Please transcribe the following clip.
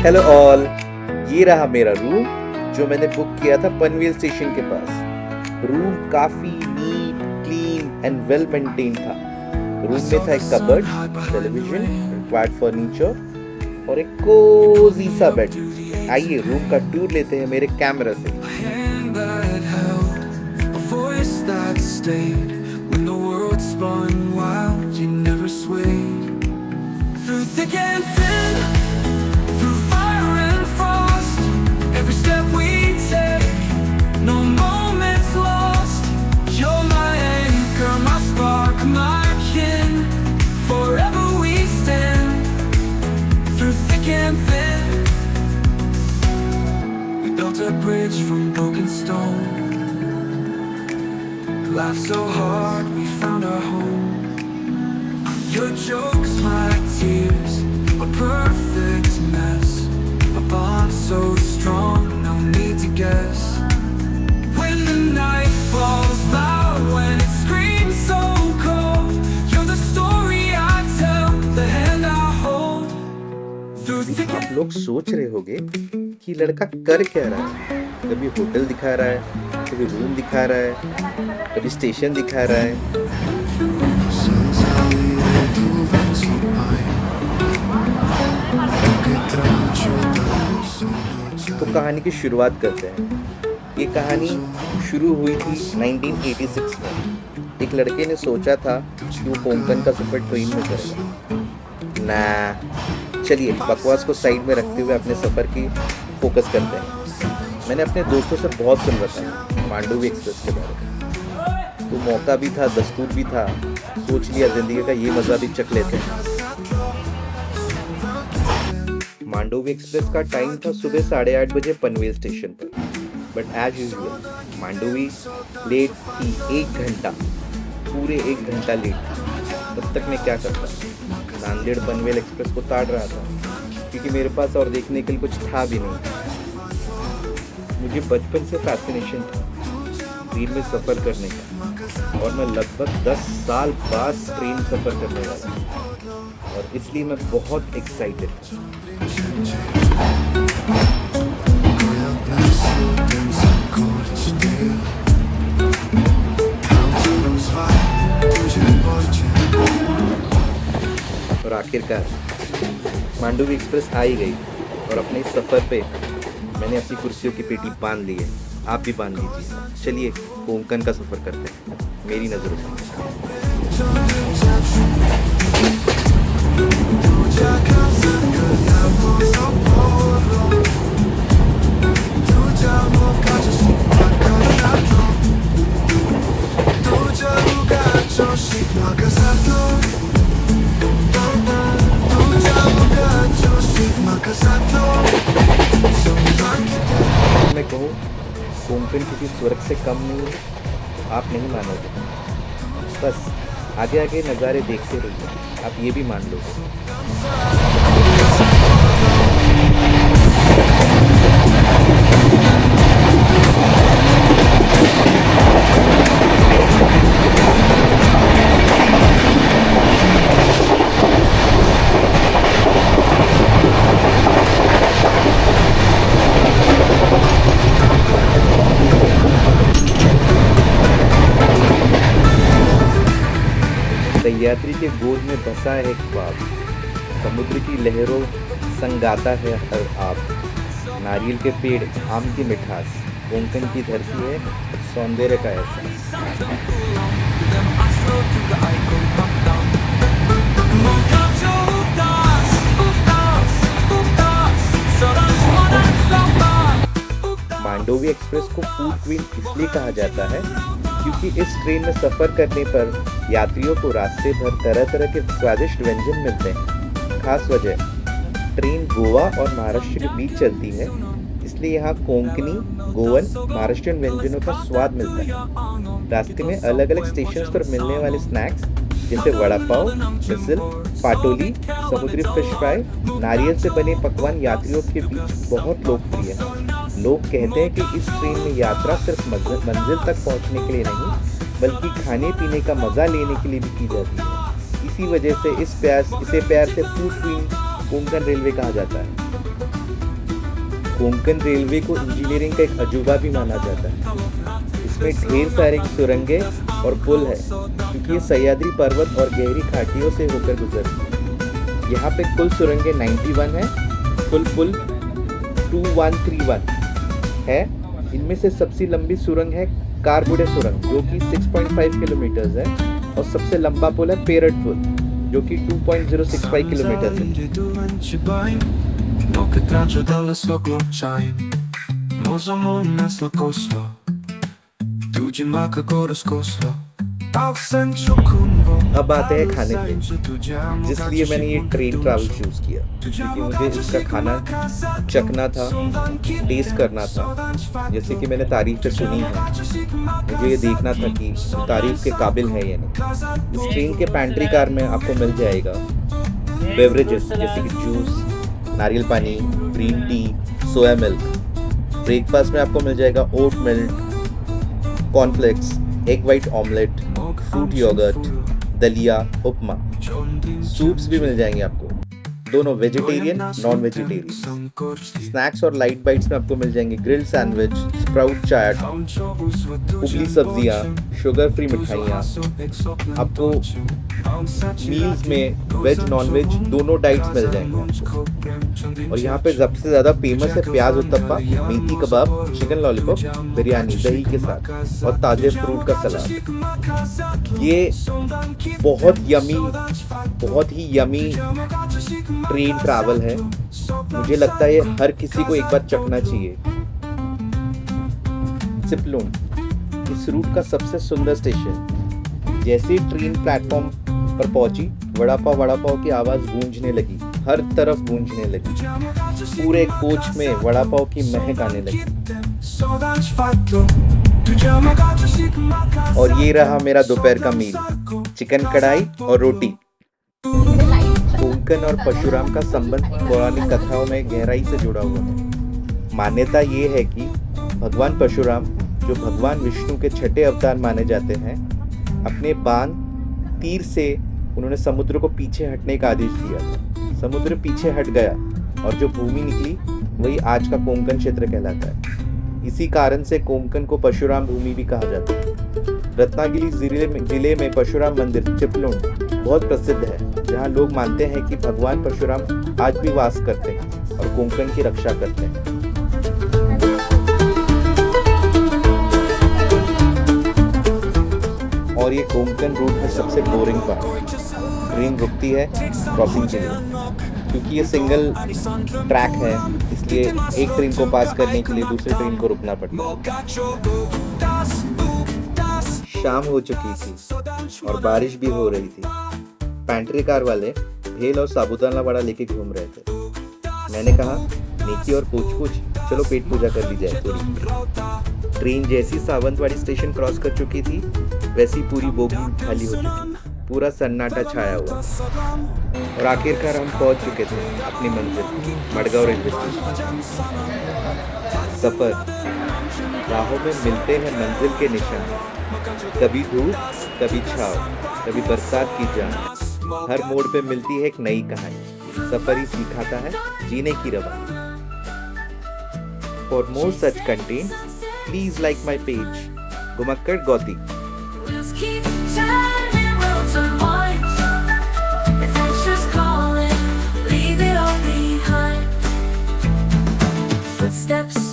Hello all, ये रहा मेरा रूम जो मैंने बुक किया था पनवेल स्टेशन के पास। रूम काफी neat, clean and well maintain था। रूम में था एक कबर्ड, टेलीविजन, रिक्वायर्ड फर्नीचर और एक कोजी सा बेड। आइए रूम का टूर लेते हैं मेरे कैमरा से। A bridge from broken stone. Laughed so hard we found our home. Your jokes, my tears, a perfect mess. A bond so strong, no need to guess. When the night falls loud, when it screams so cold, you're the story I tell, the hand I hold. आप लोग सोच रहे होंगे कि लड़का कर क्या रहा है। कभी होटल दिखा रहा है, कभी रूम दिखा रहा है, कभी स्टेशन दिखा रहा है। तो कहानी की शुरुआत करते हैं। ये कहानी शुरू हुई थी 1986 में। एक लड़के ने सोचा था कि वो कोंकण का सफर ट्रेन में करेगा। ना, चलिए बकवास को साइड में रखते हुए अपने सफ़र की फोकस करते हैं। मैंने अपने दोस्तों से बहुत सुन रखा है मांडवी एक्सप्रेस के बारे में, तो मौका भी था, दस्तूर भी था, सोच लिया जिंदगी का ये मज़ा भी चख लेते हैं। मांडवी एक्सप्रेस का टाइम था सुबह 8:30 बजे पनवेल स्टेशन पर। But as usual Mandovi late थी 1 घंटा, पूरे 1 घंटा लेट थी। तब तक मैं क्या करता, नांदेड़ पनवेल एक्सप्रेस को ताड़ रहा था, क्योंकि मेरे पास और देखने के लिए कुछ था भी नहीं। मुझे बचपन से फैसिनेशन था ट्रेन में सफ़र करने का, और मैं लगभग 10 साल बाद ट्रेन सफ़र करने वाला हूँ, और इसलिए मैं बहुत एक्साइटेड था। और आखिरकार मांडवी एक्सप्रेस आ ही गई, और अपने इस सफ़र पे मैंने अपनी कुर्सियों की पेटी बांध ली है। आप भी बांध लीजिए। चलिए कोंकण का सफ़र करते हैं मेरी नज़रों से। मैं कहूँ कोंकण किसी स्वर्ग से कम नहीं है, आप नहीं मानोगे। बस आगे आगे नज़ारे देखते रहिए, आप ये भी मान लोगे। यात्री के गोद में बसा है ख्वाब, समुद्र की लहरों संग गाता है हर आप। नारियल के पेड़, आम की मिठास, कोंकण की धरती है सौंदर्य का एहसास। मांडवी एक्सप्रेस को फूड क्वीन इसलिए कहा जाता है क्योंकि इस ट्रेन में सफ़र करने पर यात्रियों को रास्ते भर तरह तरह के स्वादिष्ट व्यंजन मिलते हैं। खास वजह, ट्रेन गोवा और महाराष्ट्र के बीच चलती है, इसलिए यहाँ कोंकणी, गोवन, महाराष्ट्रियन व्यंजनों का स्वाद मिलता है। रास्ते में अलग अलग स्टेशन पर मिलने वाले स्नैक्स जैसे वड़ा पाव, मिसल, पाटोली, समुद्री फिश फ्राई, नारियल से बने पकवान यात्रियों के बीच बहुत लोकप्रिय हैं। लोग कहते हैं कि इस ट्रेन में यात्रा सिर्फ मंजिल तक पहुंचने के लिए नहीं, बल्कि खाने पीने का मज़ा लेने के लिए भी की जाती है। इसी वजह से इसे प्यार से फूड क्वीन कोंकण रेलवे कहा जाता है। कोंकण रेलवे को इंजीनियरिंग का एक अजूबा भी माना जाता है। इसमें ढेर सारे सुरंगें और पुल है क्योंकि ये सह्याद्री पर्वत और गहरी घाटियों से होकर गुजरती है। यहाँ पे कुल सुरंगें 91 है, कुल पुल 2131 है। इनमें से सबसे लंबी सुरंग है कारबुडे सुरंग जो कि 6.5 किलोमीटर्स है और सबसे लंबा पुल है पेरट पुल जो कि 2.065 किलोमीटर है। No che traccia dalla sua ghiacciaia, non so non sto costo, tu ci manca ancora scosto. अब आते हैं खाने पे, जिसलिए मैंने ये ट्रेन ट्रैवल चूज किया क्योंकि मुझे इसका खाना चखना था, टेस्ट करना था। जैसे कि मैंने तारीफें सुनी है, मुझे ये देखना था कि तारीफ के काबिल है या नहीं। इस ट्रेन के पैंट्री कार में आपको मिल जाएगा बेवरेजेस जैसे कि जूस, नारियल पानी, green tea, soya milk. Breakfast में आपको मिल जाएगा oat milk, cornflakes, egg white omelette, fruit yogurt, दलिया, उपमा। सूप्स भी मिल जाएंगे आपको, दोनों वेजिटेरियन नॉन वेजिटेरियन। स्नैक्स और लाइट बाइट्स में आपको मिल जाएंगे ग्रिल्ड सैंडविच, स्प्राउट चाट, उबली सब्जियां, शुगर फ्री मिठाइयाँ। आपको मील्स में वेज नॉन वेज दोनों डाइट्स मिल जाएंगे। और यहाँ पे सबसे ज़्यादा फेमस है प्याज उत्तपा, मेथी कबाब, चिकन लॉलीपॉप, बिरयानी दही के साथ और ताजे फ्रूट का सलाद। ये बहुत ही यमी ट्रेन ट्रैवल है। मुझे लगता है ये हर किसी को एक बार चखना चाहिए। चिपलून इस रूट का सबसे सुंदर स्टेशन। जैसे ही ट्रेन प्लेटफॉर्म पर पहुंची, वड़ा पाव की आवाज गूंजने लगी, हर तरफ गूंजने लगी। पूरे कोच में वड़ा पाव की महक आने लगी। और ये रहा मेरा दोपहर का मील, चिकन कढ़ाई और रोटी। कोंकण और परशुराम का संबंध पौराणिक कथाओं में गहराई से जुड़ा हुआ है। मान्यता ये है कि भगवान परशुराम, जो भगवान विष्णु के छठे अवतार माने जाते हैं, अपने बाण तीर से उन्होंने समुद्र को पीछे हटने का आदेश दिया था। समुद्र पीछे हट गया और जो भूमि निकली वही आज का कोंकण क्षेत्र कहलाता है। इसी कारण से कोंकण को परशुराम भूमि भी कहा जाता है। रत्नागिरी जिले में परशुराम मंदिर चिपलून बहुत प्रसिद्ध है, जहाँ लोग मानते हैं कि भगवान परशुराम आज भी वास करते हैं और कोंकण की रक्षा करते हैं। और ये कोंकण रूट में सबसे बोरिंग पार्ट, ट्रेन रुकती है क्रॉसिंग के लिए। क्योंकि ये सिंगल ट्रैक है, इसलिए एक ट्रेन को पास करने के लिए दूसरी ट्रेन को रुकना पड़ता है। शाम हो चुकी थी और बारिश भी हो रही थी। पैंट्री कार वाले भेल और साबूदाना वड़ा लेके घूम रहे थे। मैंने कहा, नेकी और पूछ चलो पेट पूजा कर ली जाए थोड़ी। ट्रेन जैसी सावंतवाड़ी स्टेशन क्रॉस कर चुकी थी, वैसी पूरी बोगी खाली हो चुकी, पूरा सन्नाटा छाया हुआ। और आखिरकार हम पहुंच चुके थे अपनी मंजिल, मडगांव रेलवे स्टेशन। सफर राहों में मिलते हैं मंजिल के निशान, कभी धूप, कभी छाव, कभी बरसात की जान। हर मोड़ पे मिलती है एक नई कहानी। सफर ही सिखाता है जीने की रवानी। For more such content, please like my page, Gumakkad Gauti. Just keep turning worlds and minds. Adventure's calling, leave it all behind. Footsteps